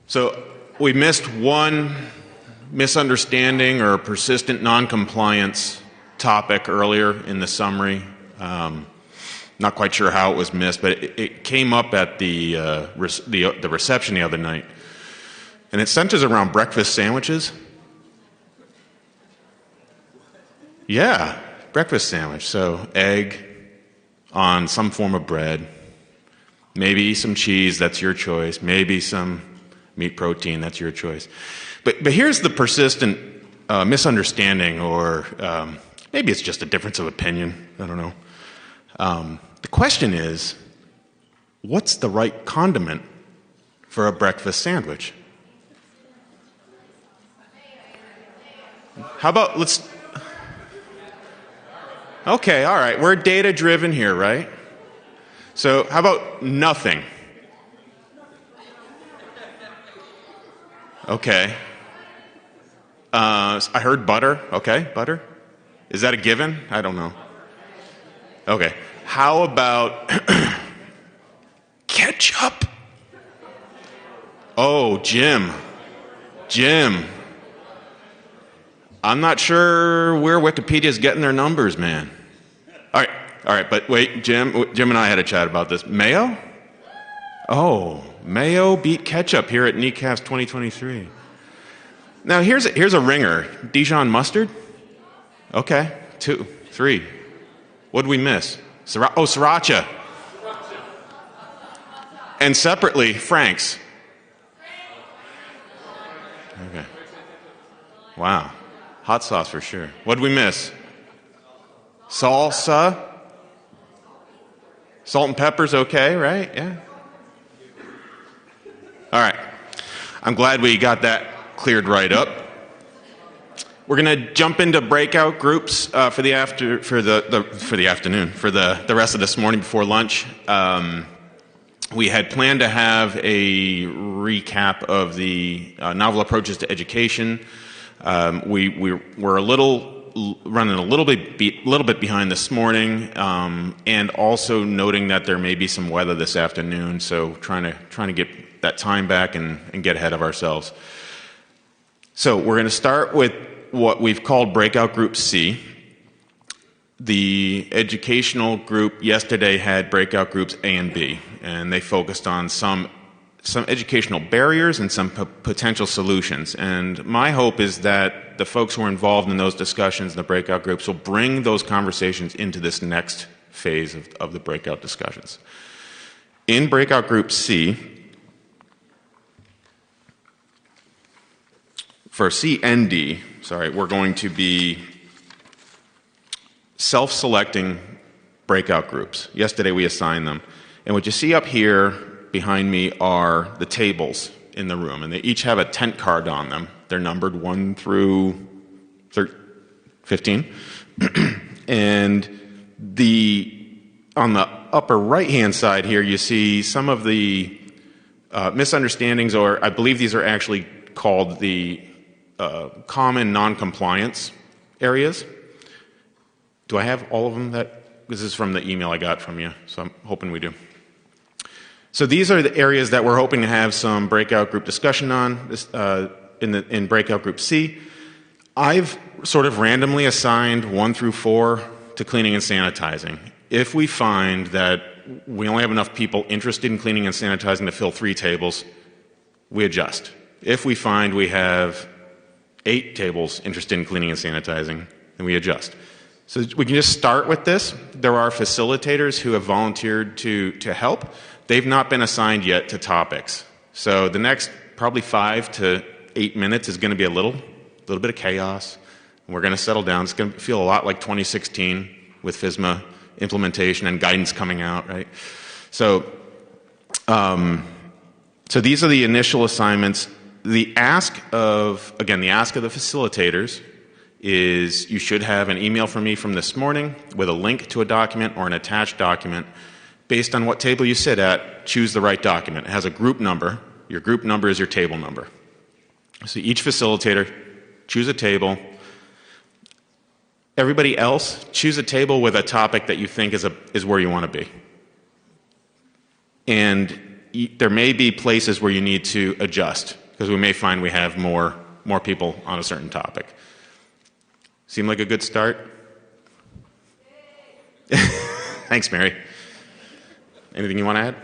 So we missed one misunderstanding or persistent noncompliance topic earlier in the summary. Not quite sure how it was missed, but it came up at the reception the other night. And it centers around breakfast sandwiches. Yeah, breakfast sandwich. So egg on some form of bread, maybe some cheese, that's your choice, maybe some meat protein, that's your choice. But here's the persistent misunderstanding, or maybe it's just a difference of opinion, I don't know. The question is, what's the right condiment for a breakfast sandwich? How about okay, all right, we're data driven here, right? So how about nothing? Okay. I heard butter. Okay, butter. Is that a given? I don't know. Okay. How about ketchup? Oh, Jim. I'm not sure where Wikipedia's getting their numbers, man. All right, but wait, Jim and I had a chat about this. Mayo? Oh, mayo beat ketchup here at NECAF's 2023. Now here's a ringer. Dijon mustard? Okay, 2, 3. What did we miss? Sriracha. And separately, Frank's. Okay. Wow. Hot sauce for sure. What did we miss? Salsa? Salt and pepper's okay, right? Yeah. All right. I'm glad we got that cleared right up. We're going to jump into breakout groups for the afternoon, for the rest of this morning before lunch. We had planned to have a recap of the novel approaches to education. We were running a little bit behind this morning, and also noting that there may be some weather this afternoon, so trying to get that time back and get ahead of ourselves. So we're going to start with what we've called Breakout Group C. The educational group yesterday had Breakout Groups A and B, and they focused on some educational barriers and some potential solutions. And my hope is that the folks who are involved in those discussions in the breakout groups will bring those conversations into this next phase of the breakout discussions. In Breakout Group C, for C and D, we're going to be self-selecting breakout groups. Yesterday we assigned them. And what you see up here behind me are the tables in the room, and they each have a tent card on them. They're numbered 1 through 15. And on the upper right-hand side here, you see some of the misunderstandings, or I believe these are actually called the common non-compliance areas. Do I have all of them? This is from the email I got from you, so I'm hoping we do. So these are the areas that we're hoping to have some breakout group discussion on in Breakout Group C. I've sort of randomly assigned 1 through 4 to cleaning and sanitizing. If we find that we only have enough people interested in cleaning and sanitizing to fill 3 tables, we adjust. If we find we have 8 tables interested in cleaning and sanitizing, then we adjust. So we can just start with this. There are facilitators who have volunteered to help. They've not been assigned yet to topics. So the next probably 5 to 8 minutes is going to be a little bit of chaos. And we're going to settle down. It's going to feel a lot like 2016 with FSMA implementation and guidance coming out, right? So these are the initial assignments. The ask of the facilitators is you should have an email from me from this morning with a link to a document or an attached document. Based on what table you sit at, choose the right document. It has a group number. Your group number is your table number. So each facilitator, choose a table. Everybody else, choose a table with a topic that you think is where you want to be. And there may be places where you need to adjust because we may find we have more people on a certain topic. Seem like a good start? Thanks, Mary. Anything you want to add?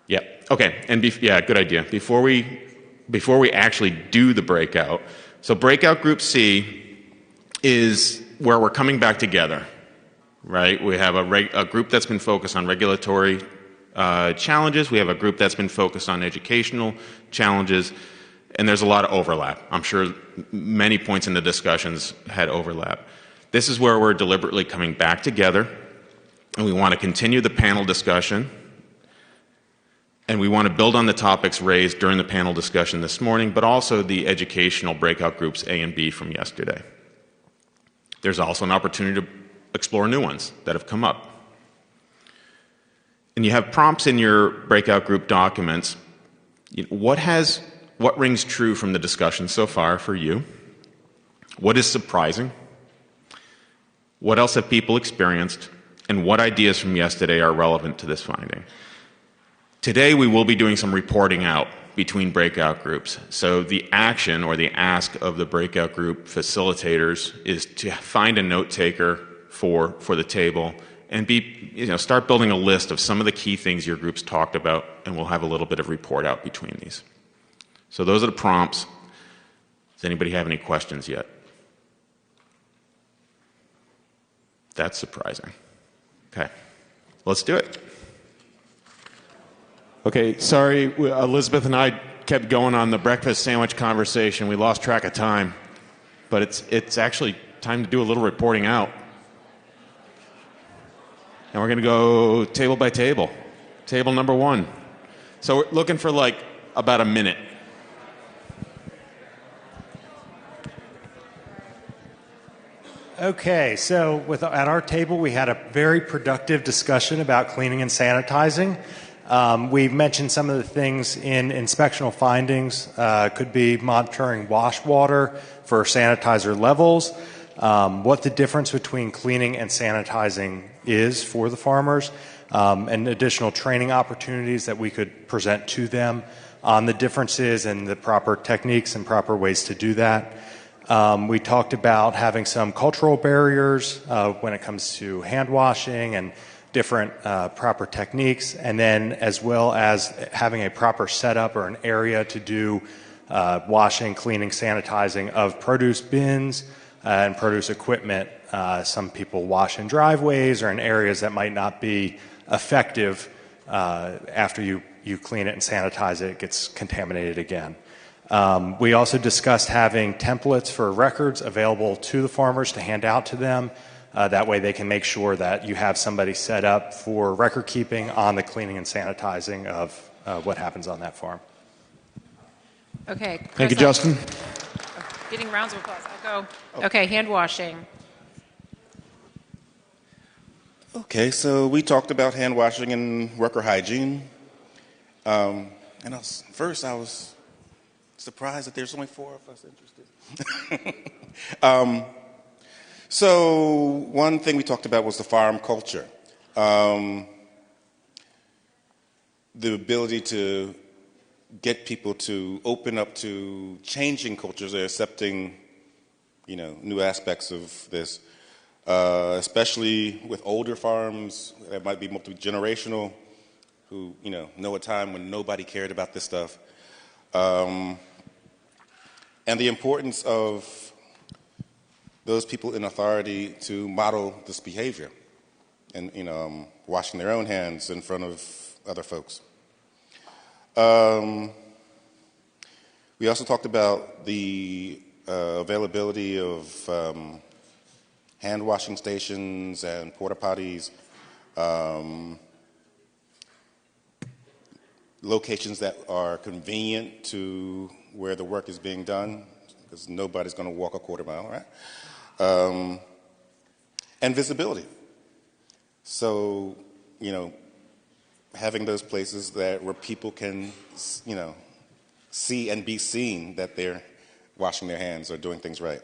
Yeah. Okay. And yeah, good idea. Before we actually do the breakout, so Breakout Group C is where we're coming back together, right? We have a group that's been focused on regulatory challenges. We have a group that's been focused on educational challenges, and there's a lot of overlap. I'm sure many points in the discussions had overlap. This is where we're deliberately coming back together, and we want to continue the panel discussion, and we want to build on the topics raised during the panel discussion this morning, but also the educational breakout groups A and B from yesterday. There's also an opportunity to explore new ones that have come up. And you have prompts in your breakout group documents. What rings true from the discussion so far for you? What is surprising? What else have people experienced? And what ideas from yesterday are relevant to this finding? Today we will be doing some reporting out between breakout groups. So the action or the ask of the breakout group facilitators is to find a note taker for the table and start building a list of some of the key things your groups talked about, and we'll have a little bit of report out between these. So those are the prompts. Does anybody have any questions yet? That's surprising. Okay, let's do it. Okay, sorry, Elizabeth and I kept going on the breakfast sandwich conversation. We lost track of time, but it's actually time to do a little reporting out. And we're going to go table by table. Table number 1. So we're looking for about a minute. Okay, so at our table we had a very productive discussion about cleaning and sanitizing. We mentioned some of the things in inspectional findings. Could be monitoring wash water for sanitizer levels, what the difference between cleaning and sanitizing is for the farmers, and additional training opportunities that we could present to them on the differences and the proper techniques and proper ways to do that. We talked about having some cultural barriers when it comes to hand washing and different proper techniques, and then as well as having a proper setup or an area to do washing, cleaning, sanitizing of produce bins and produce equipment. Some people wash in driveways or in areas that might not be effective. After you clean it and sanitize it, it gets contaminated again. We also discussed having templates for records available to the farmers to hand out to them. That way they can make sure that you have somebody set up for record keeping on the cleaning and sanitizing of what happens on that farm. Okay. Chris, Thank you, Justin. Getting rounds of applause. I'll go. Okay, hand washing. Okay, so we talked about hand washing and worker hygiene. And first I was surprised that there's only 4 of us interested. So one thing we talked about was the farm culture. The ability to get people to open up to changing cultures or accepting, new aspects of this, especially with older farms that might be multi-generational, who, know a time when nobody cared about this stuff. And the importance of those people in authority to model this behavior and, washing their own hands in front of other folks. We also talked about the availability of hand washing stations and porta potties, locations that are convenient to where the work is being done, because nobody's going to walk a quarter mile, right? And visibility. So, having those places where people can, see and be seen that they're washing their hands or doing things right.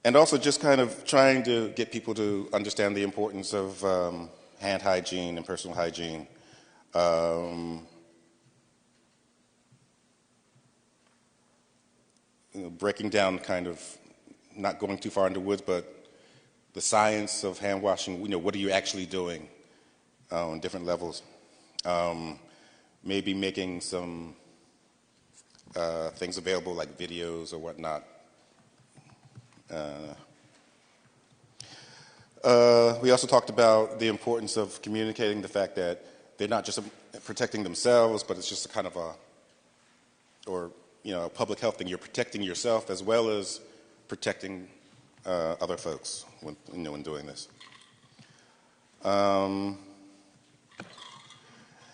And also just kind of trying to get people to understand the importance of hand hygiene and personal hygiene. Breaking down kind of, not going too far into the woods, but the science of hand washing, what are you actually doing on different levels? Maybe making some things available like videos or whatnot. We also talked about the importance of communicating the fact that they're not just protecting themselves, but it's just a kind of a public health thing. You're protecting yourself as well as protecting other folks when doing this.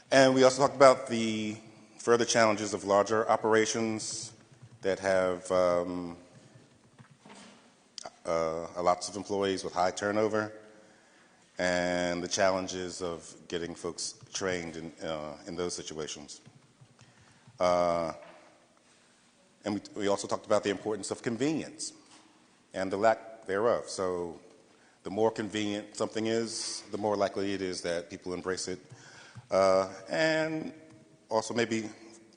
And we also talked about the further challenges of larger operations that have lots of employees with high turnover, and the challenges of getting folks trained in those situations. And we also talked about the importance of convenience and the lack thereof. So the more convenient something is, the more likely it is that people embrace it. And also maybe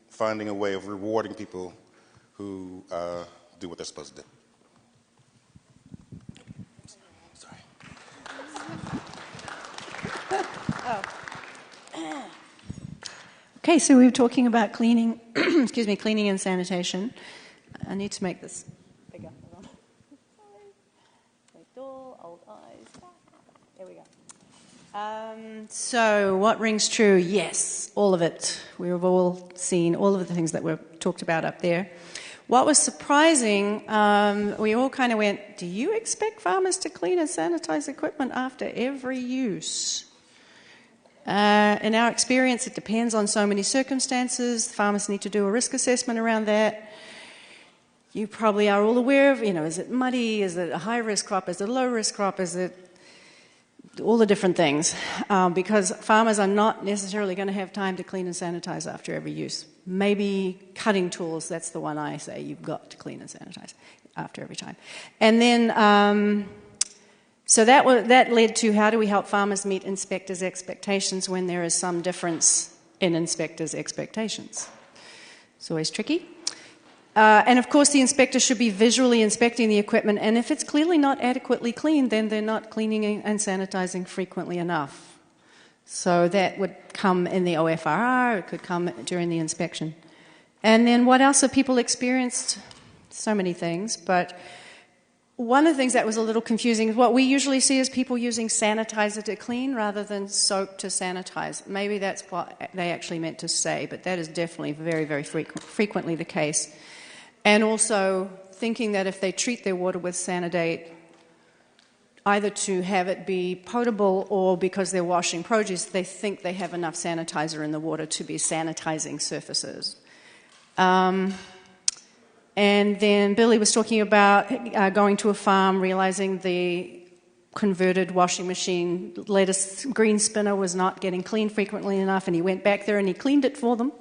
finding a way of rewarding people who do what they're supposed to do. Sorry. Okay, so we were talking about cleaning, excuse me, cleaning and sanitation. I need to make this bigger. Hold on. Sorry. Wait, door, old eyes. There we go. So what rings true? Yes, all of it. We've all seen all of the things that were talked about up there. What was surprising, we all kind of went, do you expect farmers to clean and sanitize equipment after every use? In our experience, it depends on so many circumstances. Farmers need to do a risk assessment around that. You probably are all aware of, is it muddy? Is it a high-risk crop? Is it a low-risk crop? Is it all the different things? Because farmers are not necessarily going to have time to clean and sanitize after every use. Maybe cutting tools, that's the one I say you've got to clean and sanitize after every time. And then, so that led to how do we help farmers meet inspectors' expectations when there is some difference in inspectors' expectations? It's always tricky. And of course, the inspector should be visually inspecting the equipment, and if it's clearly not adequately cleaned, then they're not cleaning and sanitizing frequently enough. So that would come in the OFRR, it could come during the inspection. And then what else have people experienced? So many things, but one of the things that was a little confusing is what we usually see is people using sanitizer to clean rather than soap to sanitize. Maybe that's what they actually meant to say, but that is definitely very, very frequently the case. And also thinking that if they treat their water with Sanidate, either to have it be potable or because they're washing produce, they think they have enough sanitizer in the water to be sanitizing surfaces. And then Billy was talking about going to a farm, realizing the converted washing machine lettuce green spinner was not getting cleaned frequently enough, and he went back there and he cleaned it for them.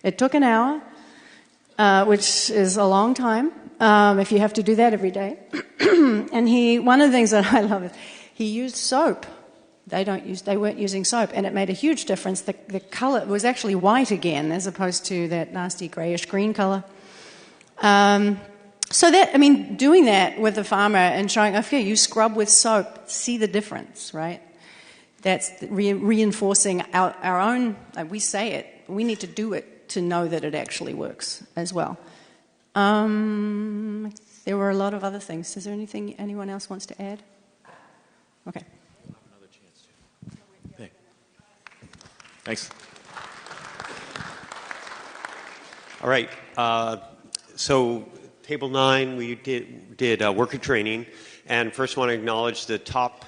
It took an hour, which is a long time if you have to do that every day. And one of the things that I love is he used soap. They weren't using soap, and it made a huge difference. The color was actually white again, as opposed to that nasty grayish green color. So doing that with the farmer and showing, okay, you scrub with soap, see the difference, right? That's reinforcing our own, we say it, we need to do it to know that it actually works as well. There were a lot of other things. Is there anything anyone else wants to add? Okay. Another chance to. Thanks. All right. So table 9, we did worker training, and first want to acknowledge the top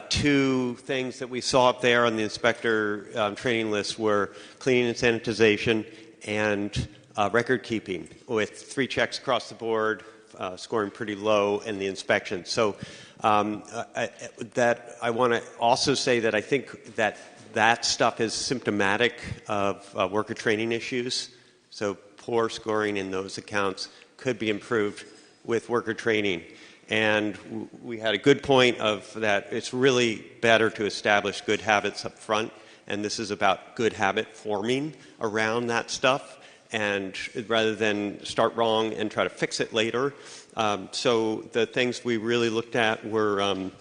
2 things that we saw up there on the inspector training list were cleaning and sanitization and record keeping, with 3 checks across the board, scoring pretty low in the inspection. So that I want to also say that I think that stuff is symptomatic of worker training issues. So poor scoring in those accounts could be improved with worker training. And we had a good point of that it's really better to establish good habits up front, and this is about good habit forming around that stuff, and rather than start wrong and try to fix it later. So the things we really looked at were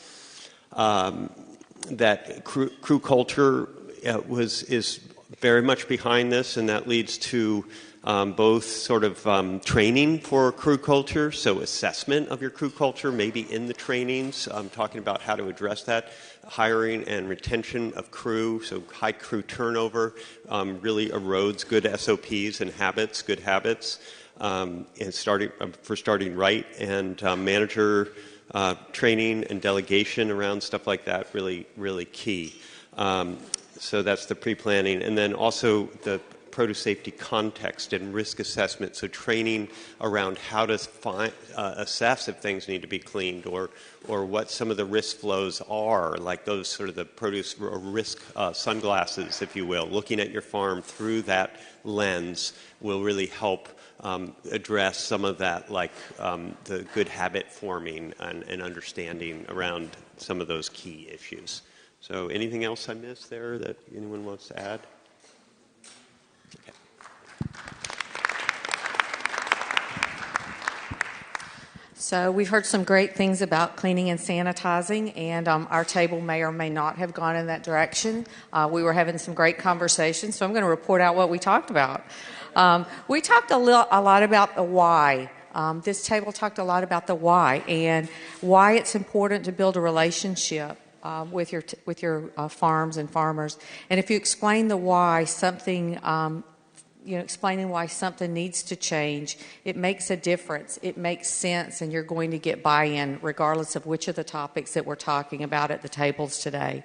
that crew culture is very much behind this, and that leads to both sort of training for crew culture, so assessment of your crew culture, maybe in the trainings, talking about how to address that, hiring and retention of crew, so high crew turnover really erodes good SOPs and habits, good habits, and starting right, and manager training and delegation around stuff like that, really, really key. So that's the pre-planning. And then also the produce safety context and risk assessment, so training around how to assess if things need to be cleaned or what some of the risk flows are, like those sort of the produce risk sunglasses, if you will. Looking at your farm through that lens will really help address some of that, like the good habit forming and understanding around some of those key issues. So anything else I missed there that anyone wants to add? Okay. So we've heard some great things about cleaning and sanitizing, and our table may or may not have gone in that direction. We were having some great conversations, so I'm going to report out what we talked about. We talked a lot about the why. This table talked a lot about the why and why it's important to build a relationship with your farms and farmers. And if you explain the why, explaining why something needs to change, it makes a difference. It makes sense, and you're going to get buy-in regardless of which of the topics that we're talking about at the tables today.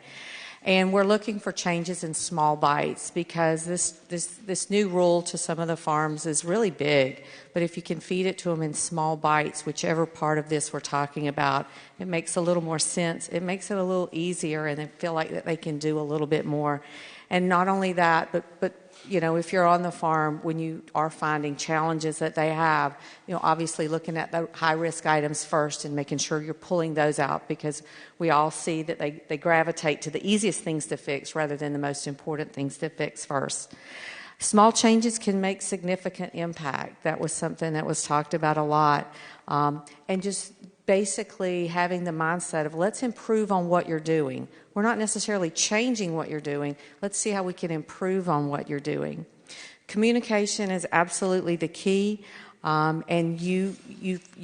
And we're looking for changes in small bites because this new rule to some of the farms is really big. But if you can feed it to them in small bites, whichever part of this we're talking about, it makes a little more sense. It makes it a little easier, and they feel like that they can do a little bit more. And not only that, but if you're on the farm, when you are finding challenges that they have, obviously looking at the high-risk items first and making sure you're pulling those out, because we all see that they gravitate to the easiest things to fix rather than the most important things to fix first. Small changes can make significant impact. That was something that was talked about a lot. And just basically having the mindset of let's improve on what you're doing. We're not necessarily changing what you're doing. Let's see how we can improve on what you're doing. Communication is absolutely the key, and you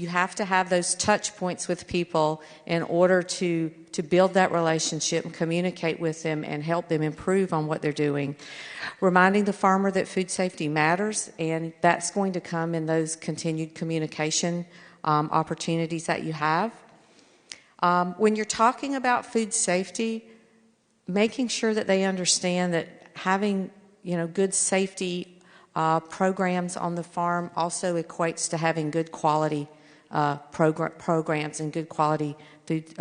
have to have those touch points with people in order to build that relationship and communicate with them and help them improve on what they're doing. Reminding the farmer that food safety matters, and that's going to come in those continued communication opportunities that you have. When you're talking about food safety, making sure that they understand that having good safety programs on the farm also equates to having good quality programs and good quality food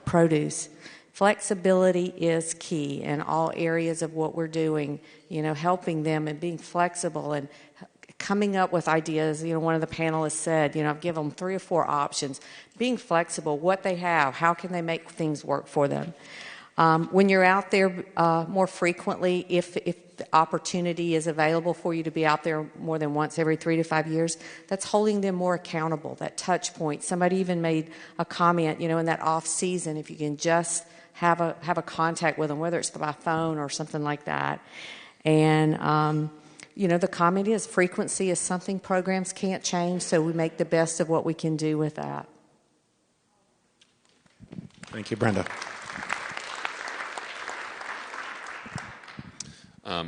produce. Flexibility is key in all areas of what we're doing, helping them and being flexible and coming up with ideas. One of the panelists said, I've given them 3 or 4 options. Being flexible, what they have, how can they make things work for them? When you're out there more frequently, if the opportunity is available for you to be out there more than once every 3 to 5 years, that's holding them more accountable, that touch point. Somebody even made a comment, in that off season, if you can just have a contact with them, whether it's by phone or something like that. And the comment is frequency is something programs can't change, so we make the best of what we can do with that. Thank you, Brenda.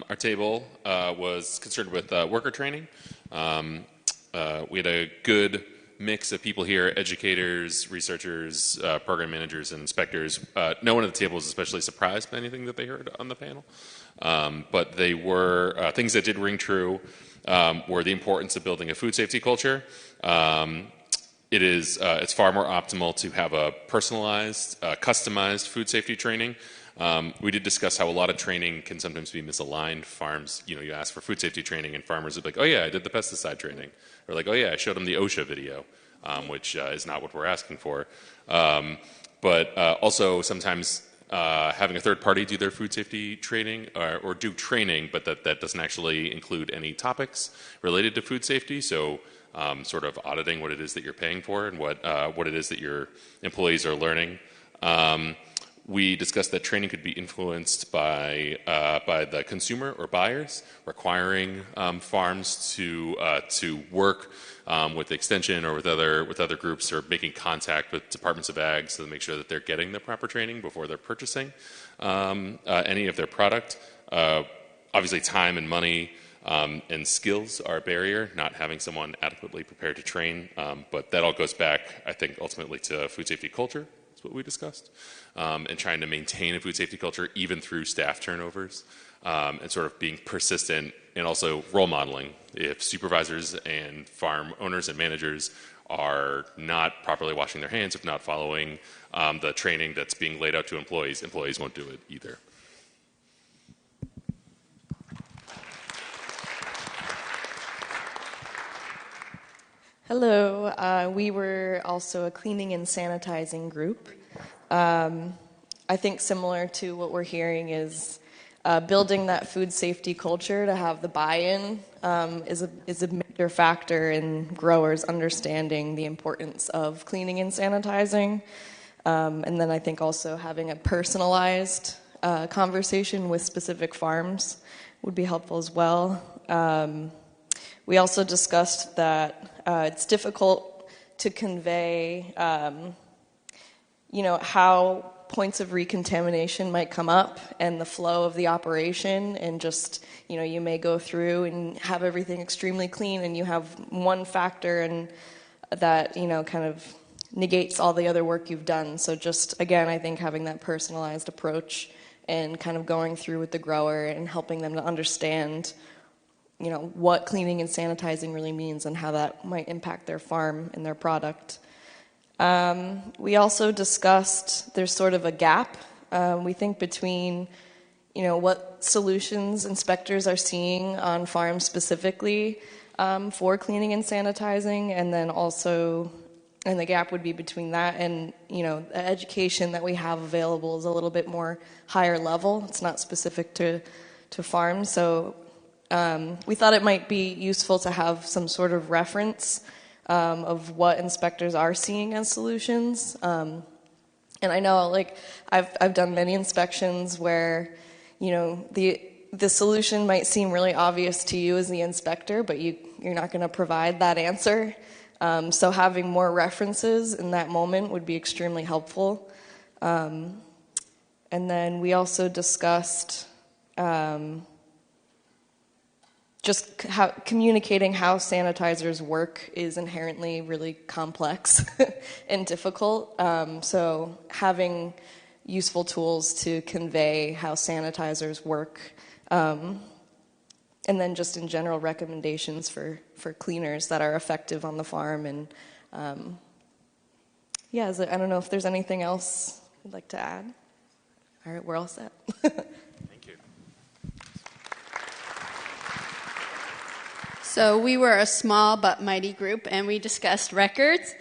Our table was concerned with worker training. We had a good mix of people here, educators, researchers, program managers, and inspectors. No one at the table was especially surprised by anything that they heard on the panel. But they were things that did ring true were the importance of building a food safety culture. It's far more optimal to have a personalized, customized food safety training. We did discuss how a lot of training can sometimes be misaligned. Farms, you ask for food safety training, and farmers would be like, "Oh yeah, I did the pesticide training," or like, "Oh yeah, I showed them the OSHA video." which is not what we're asking for. But also sometimes having a third party do their food safety training or do training, but that doesn't actually include any topics related to food safety. So sort of auditing what it is that you're paying for and what it is that your employees are learning. We discussed that training could be influenced by the consumer or buyers, requiring farms to work with Extension or with other groups, or making contact with departments of ag so to make sure that they're getting the proper training before they're purchasing any of their product. Obviously, time and money and skills are a barrier, not having someone adequately prepared to train. But that all goes back, I think, ultimately to food safety culture. That's what we discussed. And trying to maintain a food safety culture even through staff turnovers, and sort of being persistent, and also role modeling. If supervisors and farm owners and managers are not properly washing their hands, if not following the training that's being laid out to employees, employees won't do it either. Hello. We were also a cleaning and sanitizing group. I think similar to what we're hearing is building that food safety culture to have the buy-in is a major factor in growers understanding the importance of cleaning and sanitizing. And then I think also having a personalized conversation with specific farms would be helpful as well. We also discussed that it's difficult to convey, how points of recontamination might come up and the flow of the operation, and just, you may go through and have everything extremely clean, and you have one factor and that, kind of negates all the other work you've done. So just, again, I think having that personalized approach and kind of going through with the grower and helping them to understand what cleaning and sanitizing really means and how that might impact their farm and their product. We also discussed there's sort of a gap, we think, between, what solutions inspectors are seeing on farms specifically for cleaning and sanitizing, and then also, and the gap would be between that and, the education that we have available is a little bit more higher level. It's not specific to farms, so we thought it might be useful to have some sort of reference of what inspectors are seeing as solutions. And I know, I've done many inspections where, the solution might seem really obvious to you as the inspector, but you're not going to provide that answer. So having more references in that moment would be extremely helpful. And then we also discussed just communicating how sanitizers work is inherently really complex and difficult. So having useful tools to convey how sanitizers work, and then just in general recommendations for cleaners that are effective on the farm. And I don't know if there's anything else you'd like to add. All right, we're all set. So we were a small but mighty group, and we discussed records.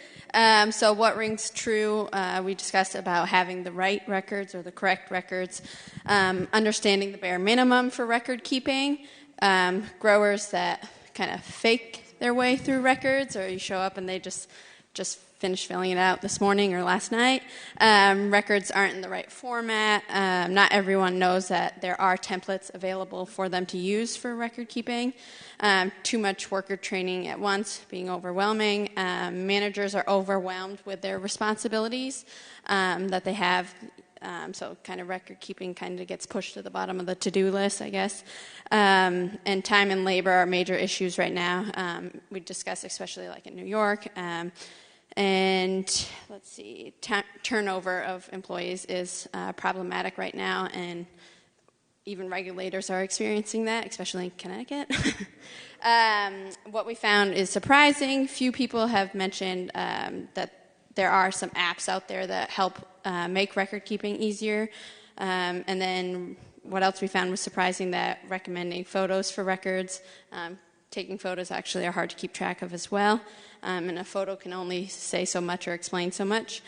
So what rings true, we discussed about having the right records or the correct records, understanding the bare minimum for record keeping, growers that kind of fake their way through records, or you show up and they just finished filling it out this morning or last night. Records aren't in the right format. Not everyone knows that there are templates available for them to use for record keeping. Too much worker training at once, being overwhelming. Managers are overwhelmed with their responsibilities that they have. So kind of record keeping kind of gets pushed to the bottom of the to-do list, I guess. And time and labor are major issues right now. We discussed, especially like in New York. And let's see, turnover of employees is problematic right now, and even regulators are experiencing that, especially in Connecticut. What we found is surprising. Few people have mentioned that there are some apps out there that help make record keeping easier. And then what else we found was surprising, that recommending photos for records taking photos actually are hard to keep track of as well. And a photo can only say so much or explain so much.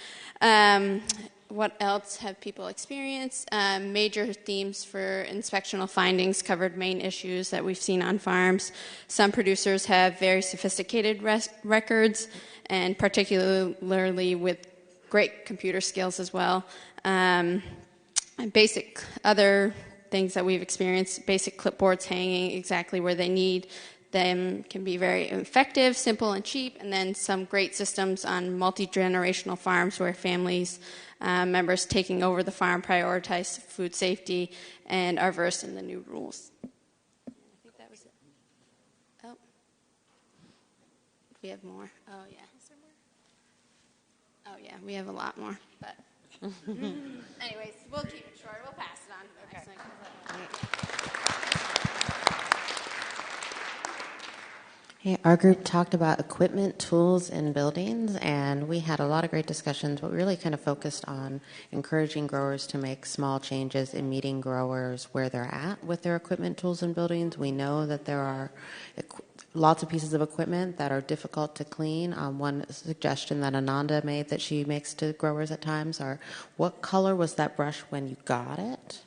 What else have people experienced? Major themes for inspectional findings covered main issues that we've seen on farms. Some producers have very sophisticated records, and particularly with great computer skills as well. And basic other things that we've experienced, basic clipboards hanging exactly where they need them can be very effective, simple, and cheap, and then some great systems on multi-generational farms where families, members taking over the farm prioritize food safety and are versed in the new rules. I think that was it. Oh. We have more. Oh, yeah. Is there more? Oh, yeah, we have a lot more, but anyways, we'll keep it short. We'll pass it on. Hey, our group talked about equipment, tools, and buildings, and we had a lot of great discussions, but we really kind of focused on encouraging growers to make small changes in meeting growers where they're at with their equipment, tools, and buildings. We know that there are lots of pieces of equipment that are difficult to clean. One suggestion that Ananda made that she makes to growers at times are, what color was that brush when you got it?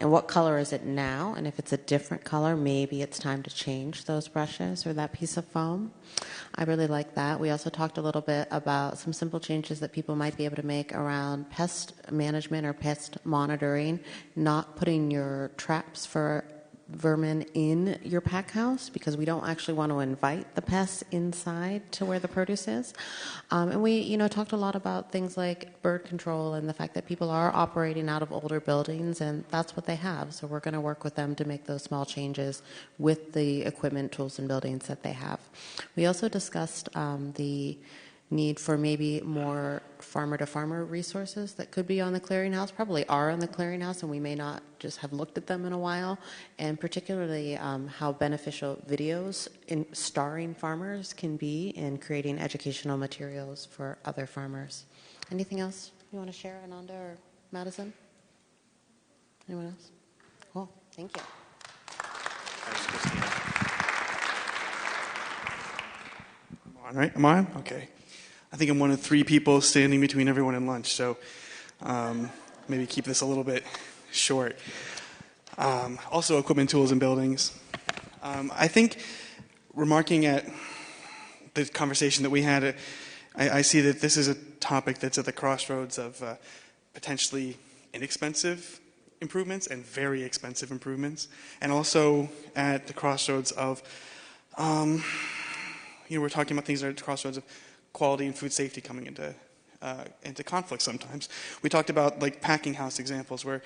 And what color is it now? And if it's a different color, maybe it's time to change those brushes or that piece of foam. I really like that. We also talked a little bit about some simple changes that people might be able to make around pest management or pest monitoring, not putting your traps for vermin in your pack house because we don't actually want to invite the pests inside to where the produce is. And we, talked a lot about things like bird control and the fact that people are operating out of older buildings and that's what they have. So we're going to work with them to make those small changes with the equipment, tools, and buildings that they have. We also discussed the need for maybe more farmer-to-farmer resources that could be on the clearinghouse, probably are on the clearinghouse, and we may not just have looked at them in a while, and particularly how beneficial videos in starring farmers can be in creating educational materials for other farmers. Anything else you want to share, Ananda or Madison? Anyone else? Cool. Thank you. On, right? Am I on? Okay. I think I'm one of 3 people standing between everyone and lunch, so maybe keep this a little bit short. Also, equipment, tools, and buildings. I think, remarking at the conversation that we had, I see that this is a topic that's at the crossroads of potentially inexpensive improvements and very expensive improvements, and also at the crossroads of, we're talking about things that are at the crossroads of quality and food safety coming into conflict sometimes. We talked about like packing house examples where,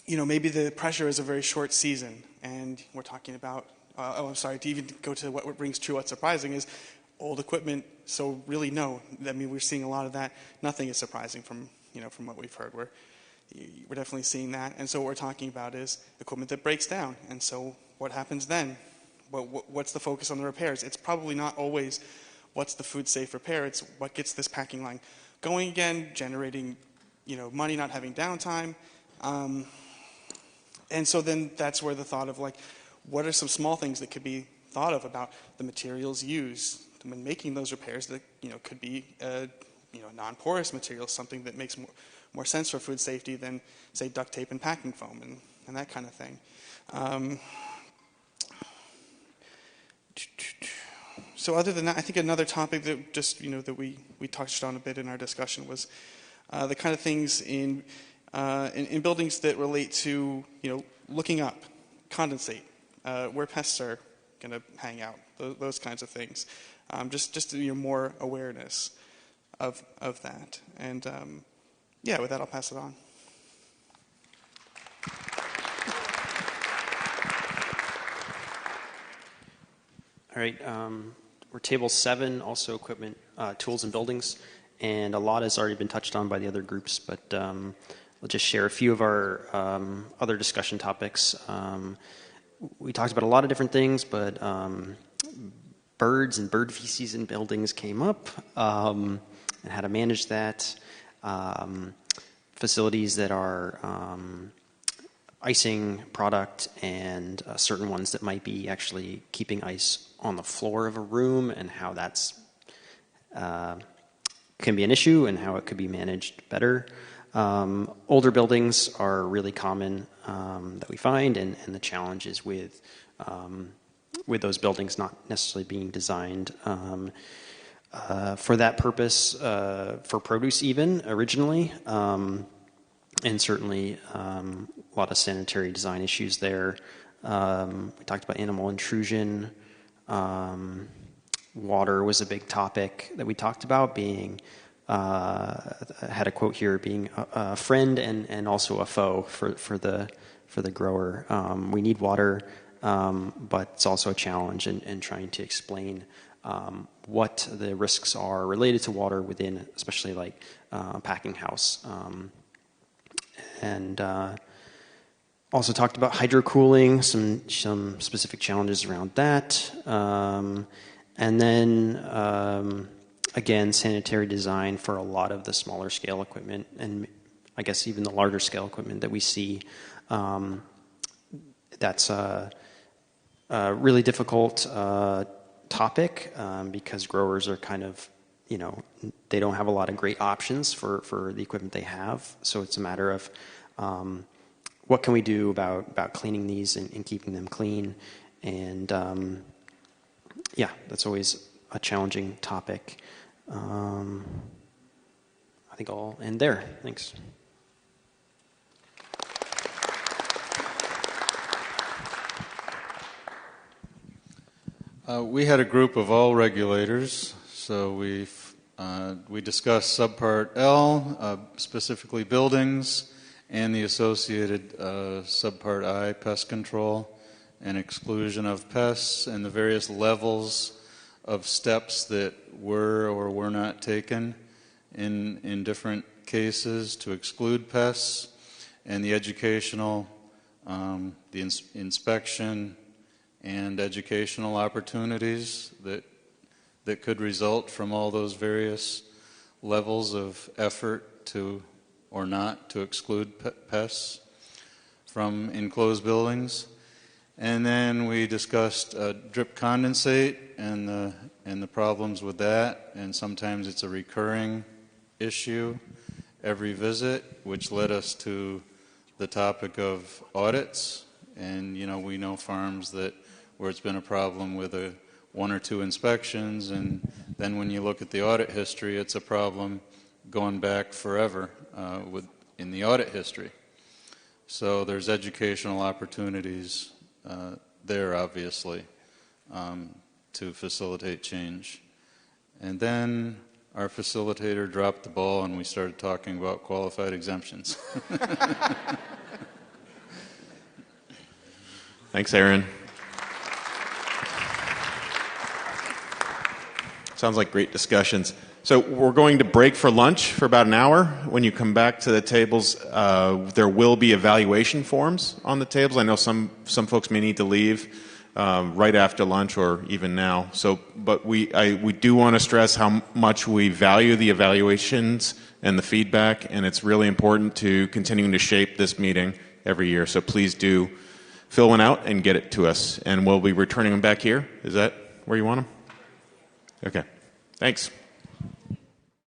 maybe the pressure is a very short season, and we're talking about, to even go to what rings true, what's surprising is old equipment. So really, no, I mean, we're seeing a lot of that. Nothing is surprising from what we've heard. We're definitely seeing that, and so what we're talking about is equipment that breaks down. And so what happens then? What's the focus on the repairs? It's probably not always what's the food safe repair. It's what gets this packing line going again, generating, money, not having downtime. And so then that's where the thought of like, what are some small things that could be thought of about the materials used when making those repairs that, could be, non-porous materials, something that makes more sense for food safety than, say, duct tape and packing foam and that kind of thing. So other than that, I think another topic that just, that we touched on a bit in our discussion was the kind of things in buildings that relate to, looking up, condensate, where pests are going to hang out, those kinds of things. Just more awareness of that. And with that, I'll pass it on. All right, we're table 7, also equipment, tools, and buildings, and a lot has already been touched on by the other groups, but we'll just share a few of our other discussion topics. We talked about a lot of different things, but birds and bird feces in buildings came up, and how to manage that. Facilities that are icing product and certain ones that might be actually keeping ice on the floor of a room, and how that's can be an issue and how it could be managed better. Older buildings are really common that we find, and the challenges with those buildings not necessarily being designed for that purpose, for produce even originally, and certainly a lot of sanitary design issues there. We talked about animal intrusion. Water was a big topic that we talked about, being I had a quote here, being a friend and also a foe for the grower. We need water, but it's also a challenge in trying to explain what the risks are related to water within, especially like a packing house. And also talked about hydrocooling, some specific challenges around that. And then, again, sanitary design for a lot of the smaller scale equipment, and I guess even the larger scale equipment that we see. That's a really difficult topic because growers are kind of, they don't have a lot of great options for the equipment they have. So it's a matter of what can we do about cleaning these and keeping them clean. And yeah, that's always a challenging topic. I think I'll end there. Thanks. We had a group of all regulators, so we discussed subpart L, specifically buildings, and the associated subpart I, pest control and exclusion of pests, and the various levels of steps that were or were not taken in different cases to exclude pests, and the educational, the inspection, and educational opportunities that could result from all those various levels of effort to or not to exclude pests from enclosed buildings. And then we discussed drip condensate and the problems with that, and sometimes it's a recurring issue every visit, which led us to the topic of audits. And we know farms where it's been a problem with one or two inspections, and then when you look at the audit history, it's a problem going back forever in the audit history. So there's educational opportunities there, obviously, to facilitate change. And then our facilitator dropped the ball and we started talking about qualified exemptions. Thanks, Aaron. Sounds like great discussions. So we're going to break for lunch for about an hour. When you come back to the tables, there will be evaluation forms on the tables. I know some folks may need to leave right after lunch or even now. But we do want to stress how much we value the evaluations and the feedback, and it's really important to continuing to shape this meeting every year. So please do fill one out and get it to us, and we'll be returning them back here. Is that where you want them? Okay. Thanks.